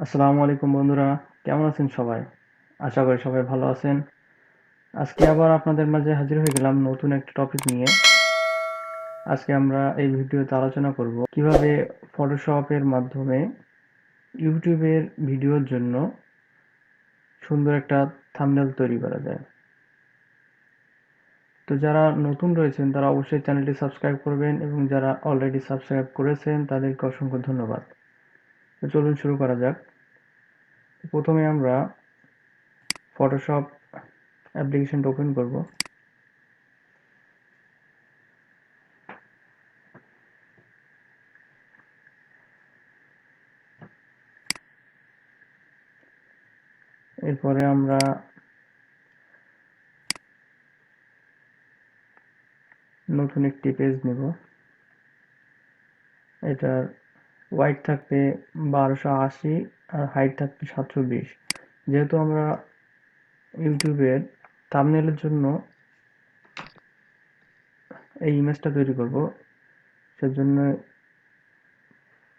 আসসালামু আলাইকুম বন্ধুরা, কেমন আছেন সবাই? আশা করি সবাই ভালো আছেন। আজকে আবার আপনাদের মাঝে হাজির হয়ে গেলাম নতুন একটা টপিক নিয়ে। আজকে আমরা এই ভিডিওতে আলোচনা করব কিভাবে ফটোশপের মাধ্যমে ইউটিউবের ভিডিওর জন্য সুন্দর একটা থাম্বনেল তৈরি করা যায়। তো যারা নতুন রয়েছেন তারা অবশ্যই চ্যানেলটি সাবস্ক্রাইব করবেন এবং যারা অলরেডি সাবস্ক্রাইব করেছেন তাদেরকে অসংখ্য ধন্যবাদ। তো চলুন শুরু করা যাক। প্রথমে আমরা ফটোশপ অ্যাপ্লিকেশনটা ওপেন করব। এরপরে আমরা নতুন একটি পেজ নেব। এটার ওয়াইড থাকবে 1280 আর হাইট থাকবে 720। যেহেতু আমরা ইউটিউবের থাম্বনেলের জন্য এই ইমেজটা তৈরি করব, সেজন্য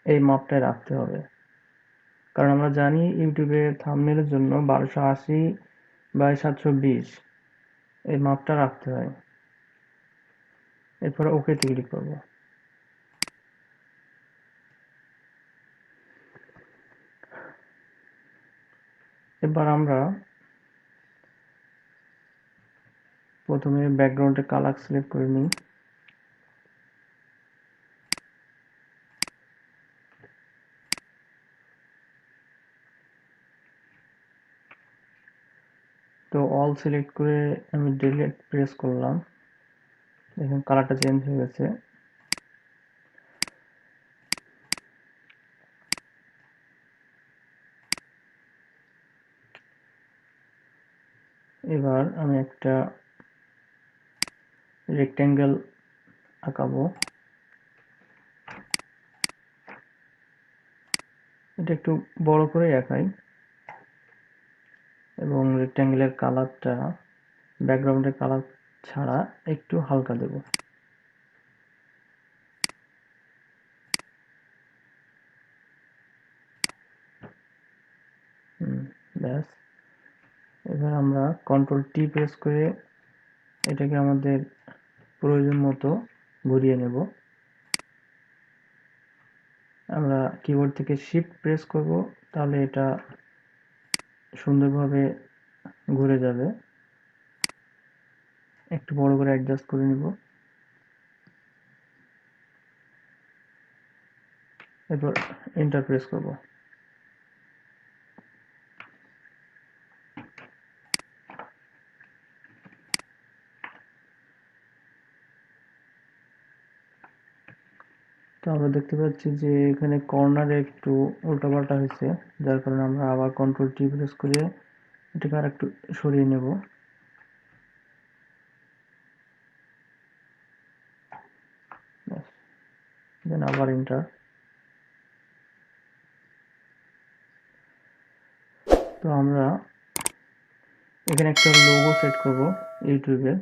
এই মাপটাই রাখতে হবে। কারণ আমরা জানি ইউটিউবে থাম্বনেলের জন্য 1280 বাই 720 এই মাপটা রাখতে হয়। এরপরে ওকেতে ক্লিক করব। এবার আমরা প্রথমে ব্যাকগ্রাউন্ডে কালার সিলেক্ট করে নিই। তো অল সিলেক্ট করে আমি ডিলিট প্রেস করলাম। দেখুন কালারটা চেঞ্জ হয়ে গেছে। এবার আমি একটা রেক্ট্যাঙ্গেল আঁকাবো। এটা একটু বড় করে আঁকাই এবং রেক্ট্যাঙ্গেলের কালারটা ব্যাকগ্রাউন্ডের কালার ছাড়া একটু হালকা দেব। ব্যাস। এবার আমরা কন্ট্রোল টি প্রেস করে এটাকে আমাদের প্রয়োজন মতো ঘুরিয়ে নেব। আমরা কিবোর্ড থেকে শিফট প্রেস করব, তাহলে এটা সুন্দরভাবে ঘুরে যাবে। একটু বড় করে অ্যাডজাস্ট করে নিব। এরপর এন্টার প্রেস করব। তো আমরা দেখতে পাচ্ছি যে এখানে কর্নারে একটু উল্টাপাল্টা হয়েছে, যার কারণে আমরা আবার কন্ট্রোল টি প্রেস করে এটাকে আর একটু সরিয়ে নেব। দেন আবার এন্টার। তো আমরা এখানে একটা লোগো সেট করব ইউটিউবে।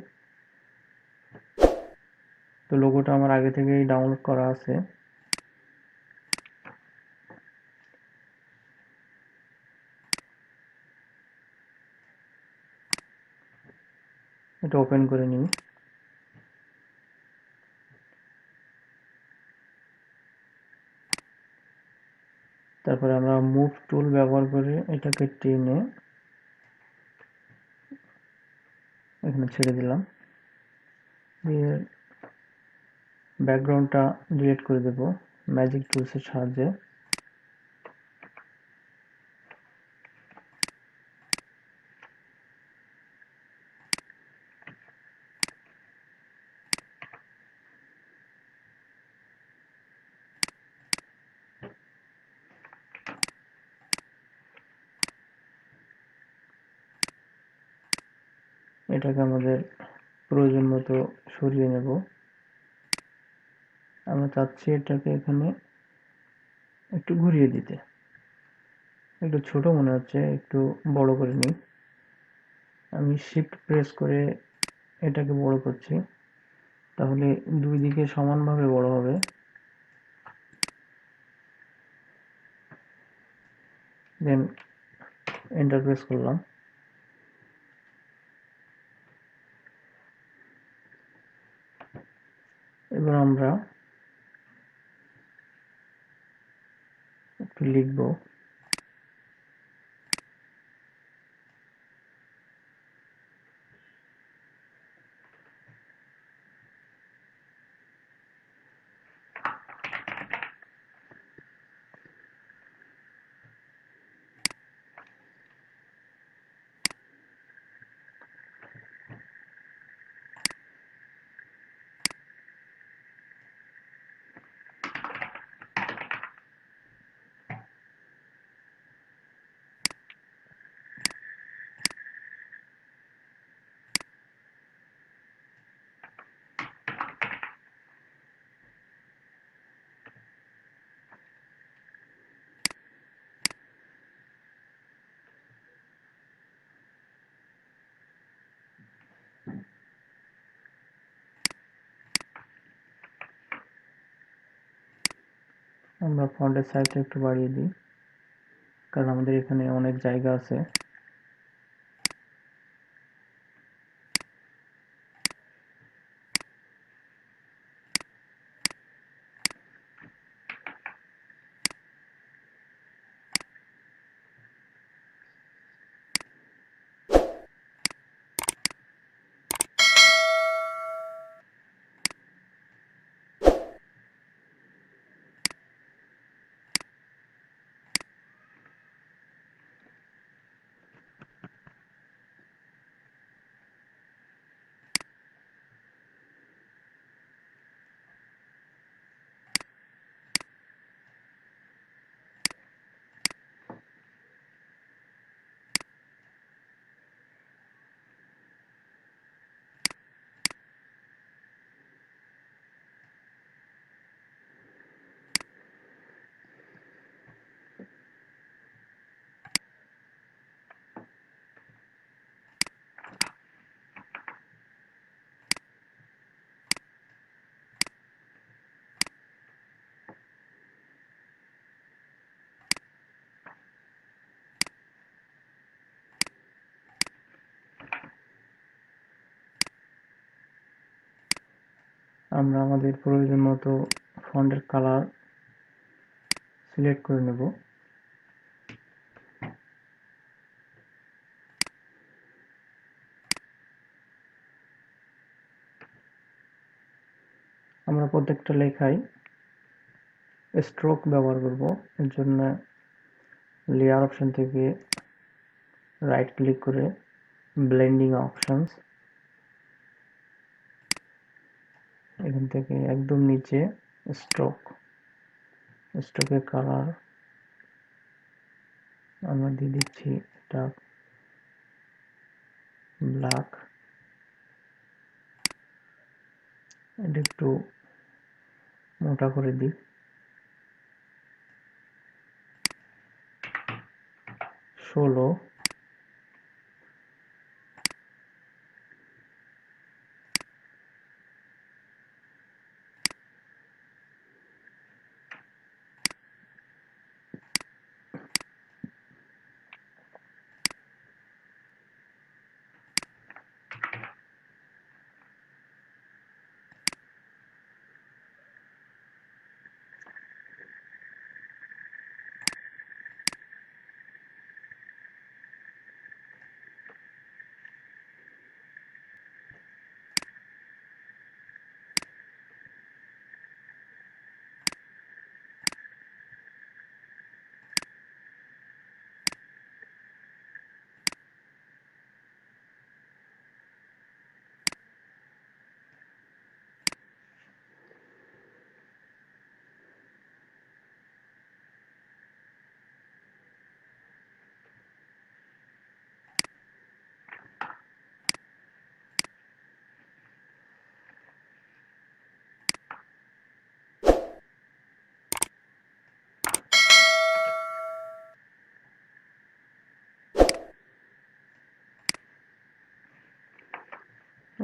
তো লোগোটা আমার আগে থেকেই ডাউনলোড করা আছে। এটা ওপেন করে নিই। তারপরে আমরা মুভ টুল ব্যবহার করে এটাকে টেনে এখানে ছেড়ে দিলাম, দিয়ে ব্যাকগ্রাউন্ডটা ডিলিট করে দেব ম্যাজিক টুলসের সাহায্যে। এটাকে আমাদের প্রয়োজন মতো সরিয়ে নেব। আমরা চাচ্ছি এটাকে এখানে একটু ঘুরিয়ে দিতে। একটু ছোট মনে হচ্ছে, একটু বড় করে নিই। আমি শিফট প্রেস করে এটাকে বড় করছি, তাহলে দুই দিকে সমানভাবে বড় হবে। দেন এন্টার প্রেস করলাম। এবার আমরা একটু লিখব। আমরা ফন্টের সাইজটা একটু বাড়িয়ে দিই, কারণ আমাদের এখানে অনেক জায়গা আছে। আমরা আমাদের প্রয়োজন মতো ফন্টের কালার সিলেক্ট করে নেব। আমরা প্রত্যেকটা লেখায় স্ট্রোক ব্যবহার করব। এর জন্য লেয়ার অপশন থেকে রাইট ক্লিক করে ব্লেন্ডিং অপশনস, এখান থেকে একদম নিচে স্ট্রোকের কালার আমরা দিয়ে দিচ্ছি এটা ব্ল্যাক। এটা একটু মোটা করে দিই, 16।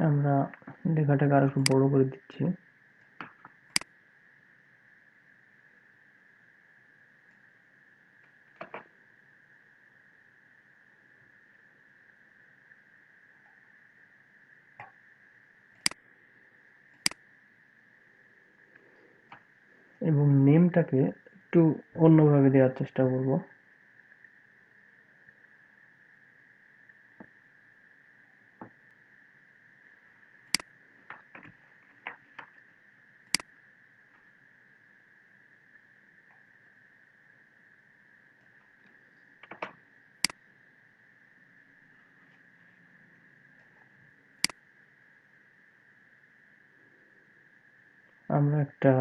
আমরা লেখাটাকে আর একটু বড় করে দিচ্ছি। এবং নেমটাকে একটু অন্যভাবে দেওয়ার চেষ্টা করব। আমরা একটা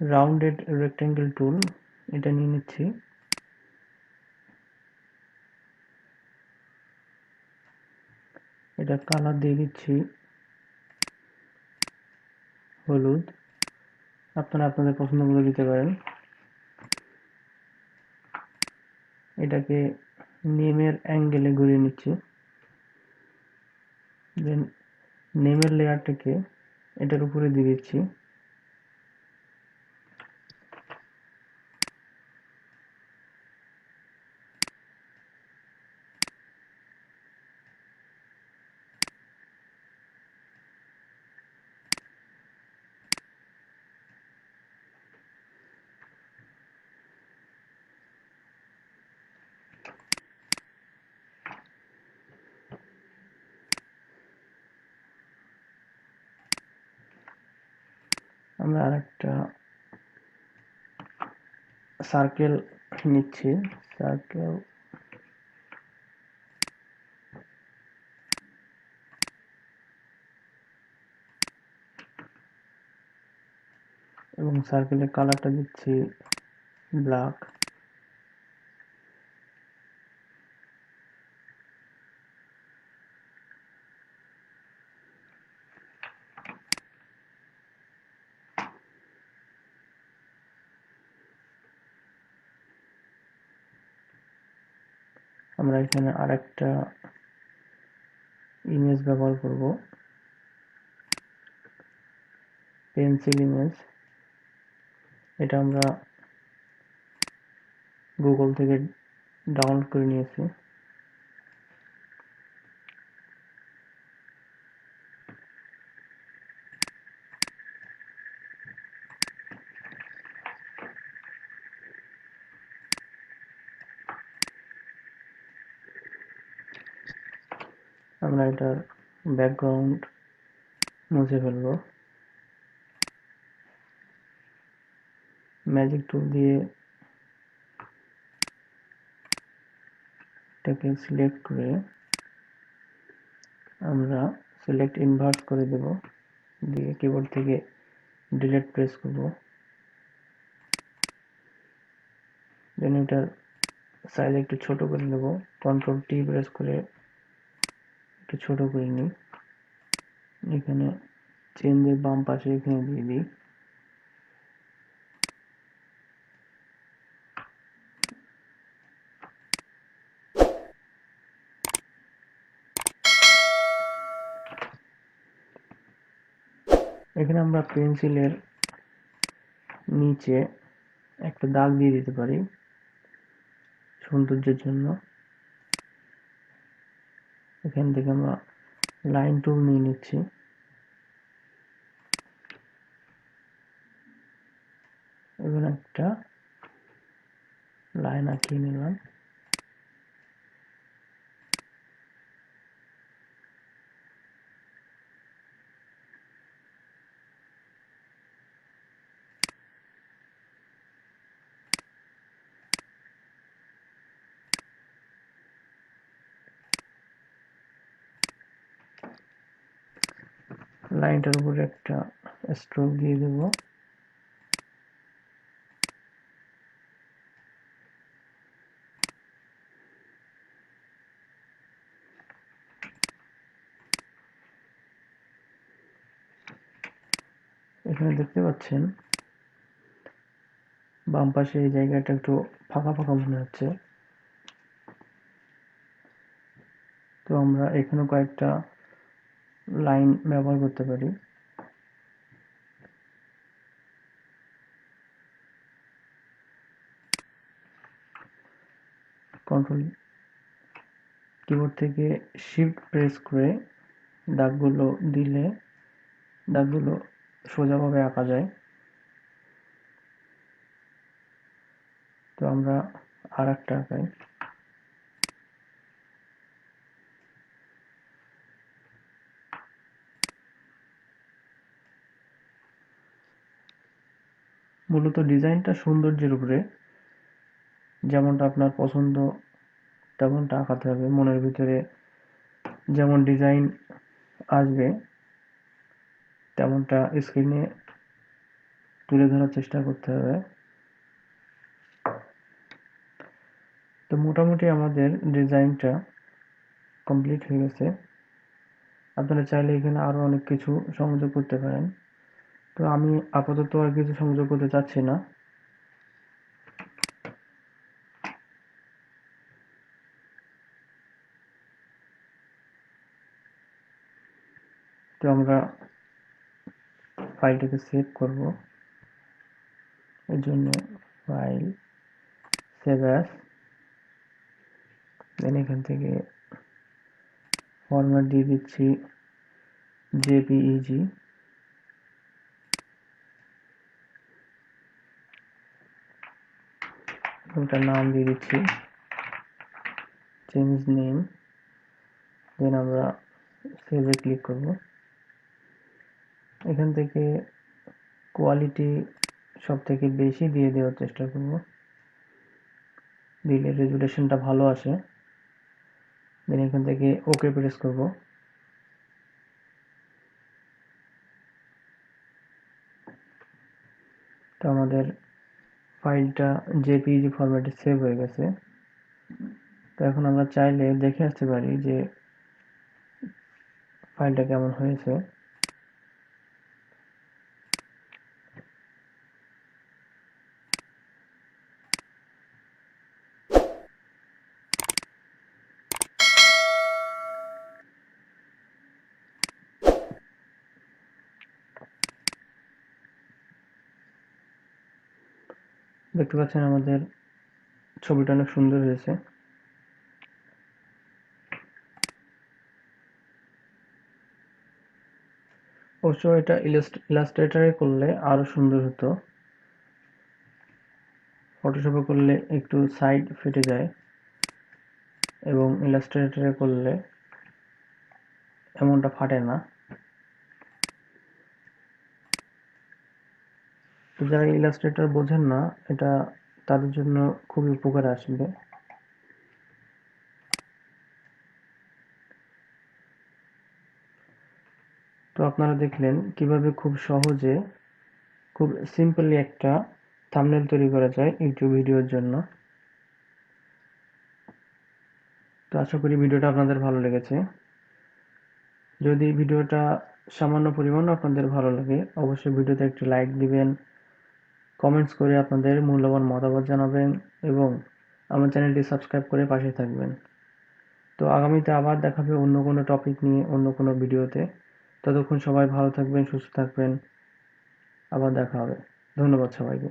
রাউন্ডেড রেক্টেঙ্গেল টুল এটা নিয়ে নিচ্ছি। এটা কালার দিয়ে দিচ্ছি হলুদ, আপনারা আপনাদের পছন্দ মতো দিতে পারেন। এটাকে নেমের অ্যাঙ্গেলে ঘুরিয়ে নিচ্ছি, দেন নেমের লেয়ারটাকে এটার উপরে দিয়ে দিচ্ছি। আমরা আরেকটা সার্কেল নিচ্ছি, সার্কেল এবং সার্কেলের কালারটা দিচ্ছি ব্ল্যাক। আমরা এখানে আরেকটা ইমেজ ব্যবহার করব, পেন্সিল ইমেজ। এটা আমরা গুগল থেকে ডাউনলোড করে নিয়েছি। আমরা এটার ব্যাকগ্রাউন্ড মুছে ফেলবো, ম্যাজিক টুল দিয়ে এটাকে সিলেক্ট করে আমরা সিলেক্ট ইনভার্স করে দেব, দিয়ে কিবোর্ড থেকে ডিলিট প্রেস করব। দেন এটার সাইজ একটু ছোট করে নেব, কন্ট্রোল টি প্রেস করে একটু ছোট করে নিই। এখানে চেঞ্জের বাম পাশে এখানে দিয়ে দিই। এখানে আমরা পেন্সিলের নিচে একটা দাগ দিয়ে দিতে পারি সৌন্দর্যের জন্য। এখান থেকে আমরা লাইন টুল নিয়ে নিচ্ছি, এবং একটা লাইন আঁকিয়ে নিলাম। লাইনটার উপরে একটা স্ট্রোক দিয়ে দেব। এখানে দেখতে পাচ্ছেন বাম পাশে এই জায়গাটা একটু ফাঁকা ফাঁকা মনে হচ্ছে, তো আমরা এখানে কয়েকটা লাইন ব্যবহার করতে পারি। কন্ট্রোল কিবোর্ড থেকে শিফট প্রেস করে দাগগুলো দিলে দাগগুলো সোজাভাবে আঁকা যায়। তো আমরা আরেকটা আঁকাই। মূলত ডিজাইনটা সৌন্দর্যের উপরে, যেমনটা আপনার পছন্দ তেমনটা আঁকাতে হবে। মনের ভিতরে যেমন ডিজাইন আসবে তেমনটা স্ক্রিনে তুলে ধরার চেষ্টা করতে হবে। তো মোটামুটি আমাদের ডিজাইনটা কমপ্লিট হয়ে গেছে। আপনারা চাইলে এখানে আরো অনেক কিছু সংযোগ করতে পারেন, তো আমি আপাতত আর কিছু সংযোগ করতে চাচ্ছি না। তো আমরা ফাইলটাকে সেভ করব, এর জন্য ফাইল, সেভ অ্যাজ, দেন এখান থেকে ফরম্যাট দিয়ে দিচ্ছি জেপিইজি। ওটার নাম দিয়ে দিচ্ছি চেঞ্জ নেম, দেন আমরা সেভে ক্লিক করব। এখান থেকে কোয়ালিটি সব থেকে বেশি দিয়ে দেওয়ার চেষ্টা করব, দিলে রেজুলেশনটা ভালো আসে। দেন এখান থেকে ওকে প্রেস করব। তো আমাদের ফাইলটা জেপিইজি ফরম্যাটে সেভ হয়ে গেছে। তো এখন আমরা চাইলে দেখে আসতে পারি যে ফাইলটা কেমন হয়েছে। দেখতে পাচ্ছেন আমাদের ছবিটা অনেক সুন্দর হয়েছে। অবশ্য এটা ইলাস্ট্রেটরে করলে আরো সুন্দর হতো, ফটোশপে করলে একটু সাইড ফেটে যায়, এবং ইলাস্ট্রেটরে করলে এমনটা ফাটে না। তো যারা ইলাস্ট্রেটর বোঝেন না, এটা তাদের জন্য খুবই উপকারে আসবে। তো আপনারা দেখলেন কিভাবে খুব সহজে, খুব সিম্পলি একটা থাম্বনেল তৈরি করা যায় ইউটিউব ভিডিওর জন্য। তো আশা করি ভিডিওটা আপনাদের ভালো লেগেছে। যদি ভিডিওটা সামান্য পরিমাণ আপনাদের ভালো লাগে, অবশ্যই ভিডিওতে একটি লাইক দিবেন, কমেন্টস করে আপনাদের মূল্যবান মতামত জানাবেন, এবং আমার চ্যানেলটি সাবস্ক্রাইব করে পাশে থাকবেন। তো আগামীতে আবার দেখা হবে অন্য কোনো টপিক নিয়ে, অন্য কোনো ভিডিওতে। ততক্ষণ সবাই ভালো থাকবেন, সুস্থ থাকবেন। আবার দেখা হবে। ধন্যবাদ সবাইকে।